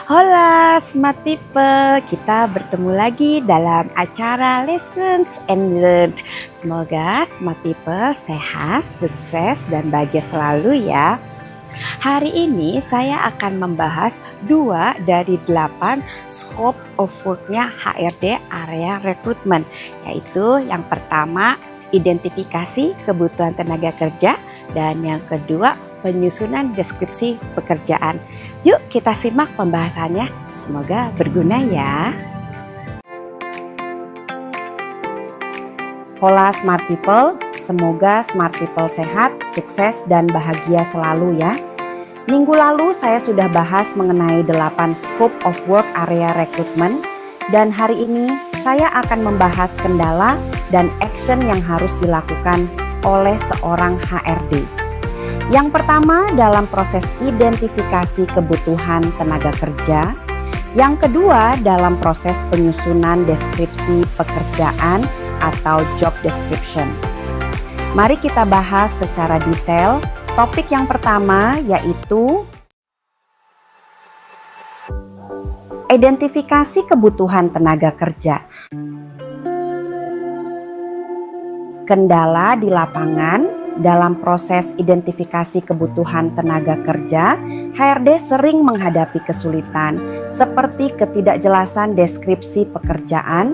Hola Smart People, kita bertemu lagi dalam acara Lessons and Learn. Semoga Smart People sehat, sukses, dan bahagia selalu ya. Hari ini saya akan membahas 2 dari 8 scope of work-nya HRD area rekrutmen, yaitu yang pertama identifikasi kebutuhan tenaga kerja dan yang kedua penyusunan deskripsi pekerjaan. Yuk kita simak pembahasannya, semoga berguna ya. Hola Smart People, semoga Smart People sehat, sukses, dan bahagia selalu ya. Minggu lalu saya sudah bahas mengenai 8 scope of work area rekrutmen, dan hari ini saya akan membahas kendala dan action yang harus dilakukan oleh seorang HRD. Yang pertama dalam proses identifikasi kebutuhan tenaga kerja, yang kedua dalam proses penyusunan deskripsi pekerjaan atau job description. Mari kita bahas secara detail. Topik yang pertama yaitu identifikasi kebutuhan tenaga kerja. Kendala di lapangan. Dalam proses identifikasi kebutuhan tenaga kerja, HRD sering menghadapi kesulitan seperti ketidakjelasan deskripsi pekerjaan,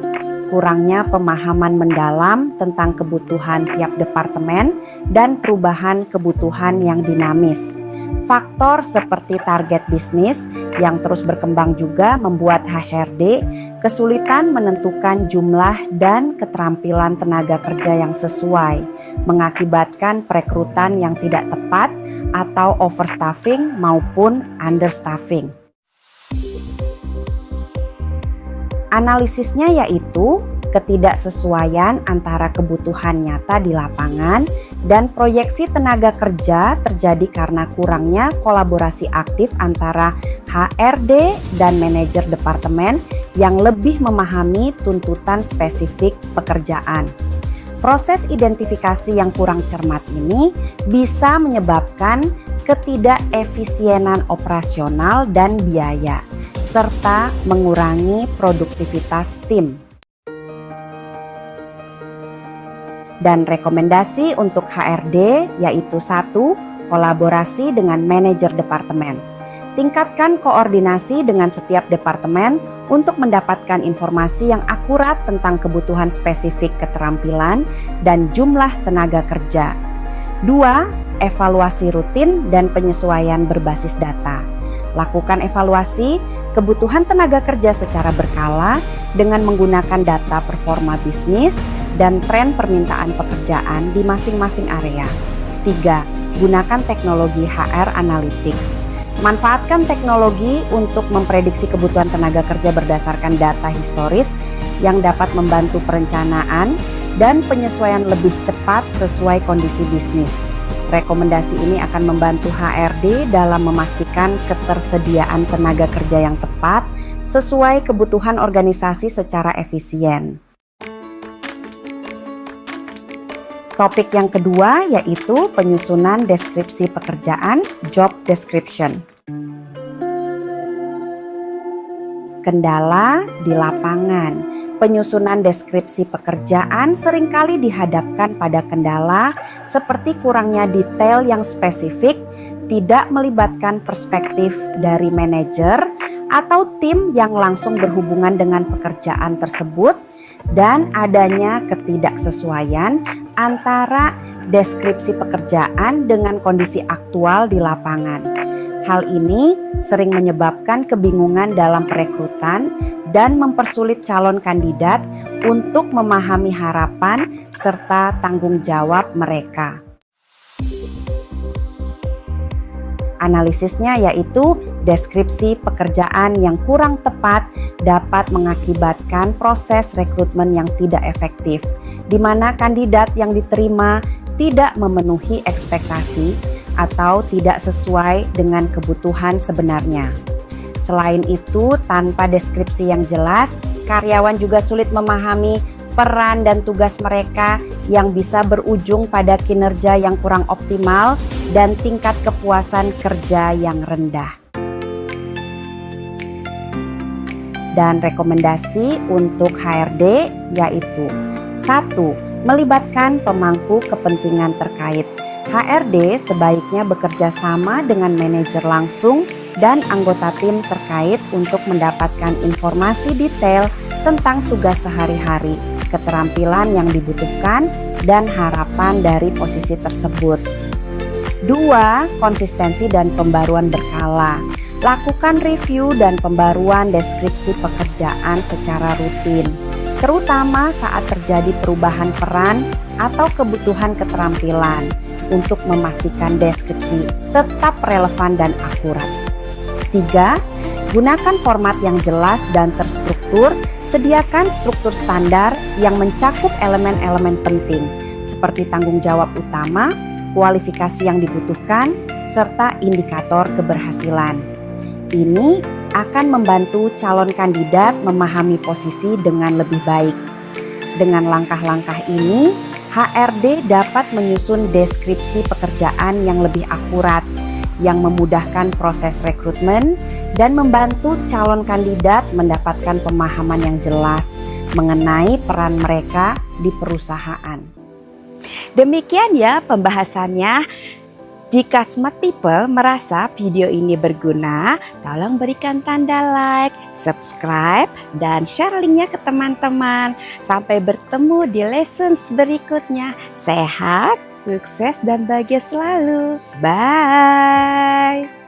kurangnya pemahaman mendalam tentang kebutuhan tiap departemen, dan perubahan kebutuhan yang dinamis. Faktor seperti target bisnis yang terus berkembang juga membuat HRD kesulitan menentukan jumlah dan keterampilan tenaga kerja yang sesuai, mengakibatkan perekrutan yang tidak tepat atau overstaffing maupun understaffing. Analisisnya yaitu ketidaksesuaian antara kebutuhan nyata di lapangan dan proyeksi tenaga kerja terjadi karena kurangnya kolaborasi aktif antara HRD dan manajer departemen yang lebih memahami tuntutan spesifik pekerjaan. Proses identifikasi yang kurang cermat ini bisa menyebabkan ketidakefisienan operasional dan biaya, serta mengurangi produktivitas tim. Dan rekomendasi untuk HRD yaitu 1. Kolaborasi dengan manajer departemen. Tingkatkan koordinasi dengan setiap departemen untuk mendapatkan informasi yang akurat tentang kebutuhan spesifik keterampilan dan jumlah tenaga kerja. 2. Evaluasi rutin dan penyesuaian berbasis data. Lakukan evaluasi kebutuhan tenaga kerja secara berkala dengan menggunakan data performa bisnis dan tren permintaan pekerjaan di masing-masing area. 3. Gunakan teknologi HR Analytics. Manfaatkan teknologi untuk memprediksi kebutuhan tenaga kerja berdasarkan data historis yang dapat membantu perencanaan dan penyesuaian lebih cepat sesuai kondisi bisnis. Rekomendasi ini akan membantu HRD dalam memastikan ketersediaan tenaga kerja yang tepat sesuai kebutuhan organisasi secara efisien. Topik yang kedua yaitu penyusunan deskripsi pekerjaan, job description. Kendala di lapangan. Penyusunan deskripsi pekerjaan seringkali dihadapkan pada kendala seperti kurangnya detail yang spesifik, tidak melibatkan perspektif dari manajer atau tim yang langsung berhubungan dengan pekerjaan tersebut, dan adanya ketidaksesuaian antara deskripsi pekerjaan dengan kondisi aktual di lapangan. Hal ini sering menyebabkan kebingungan dalam perekrutan dan mempersulit calon kandidat untuk memahami harapan serta tanggung jawab mereka. Analisisnya yaitu deskripsi pekerjaan yang kurang tepat dapat mengakibatkan proses rekrutmen yang tidak efektif, di mana kandidat yang diterima tidak memenuhi ekspektasi atau tidak sesuai dengan kebutuhan sebenarnya. Selain itu, tanpa deskripsi yang jelas, karyawan juga sulit memahami peran dan tugas mereka yang bisa berujung pada kinerja yang kurang optimal dan tingkat kepuasan kerja yang rendah. Dan rekomendasi untuk HRD yaitu 1. Melibatkan pemangku kepentingan terkait. HRD sebaiknya bekerja sama dengan manajer langsung dan anggota tim terkait untuk mendapatkan informasi detail tentang tugas sehari-hari, keterampilan yang dibutuhkan, dan harapan dari posisi tersebut. 2. Konsistensi dan pembaruan berkala. Lakukan review dan pembaruan deskripsi pekerjaan secara rutin, terutama saat terjadi perubahan peran atau kebutuhan keterampilan untuk memastikan deskripsi tetap relevan dan akurat. 3. Gunakan format yang jelas dan terstruktur. Sediakan struktur standar yang mencakup elemen-elemen penting seperti tanggung jawab utama, kualifikasi yang dibutuhkan, serta indikator keberhasilan. Ini akan membantu calon kandidat memahami posisi dengan lebih baik. Dengan langkah-langkah ini, HRD dapat menyusun deskripsi pekerjaan yang lebih akurat, yang memudahkan proses rekrutmen dan membantu calon kandidat mendapatkan pemahaman yang jelas mengenai peran mereka di perusahaan. Demikian ya pembahasannya. Jika Smart People merasa video ini berguna, tolong berikan tanda like, subscribe, dan share linknya ke teman-teman. Sampai bertemu di lessons berikutnya. Sehat, sukses, dan bahagia selalu. Bye!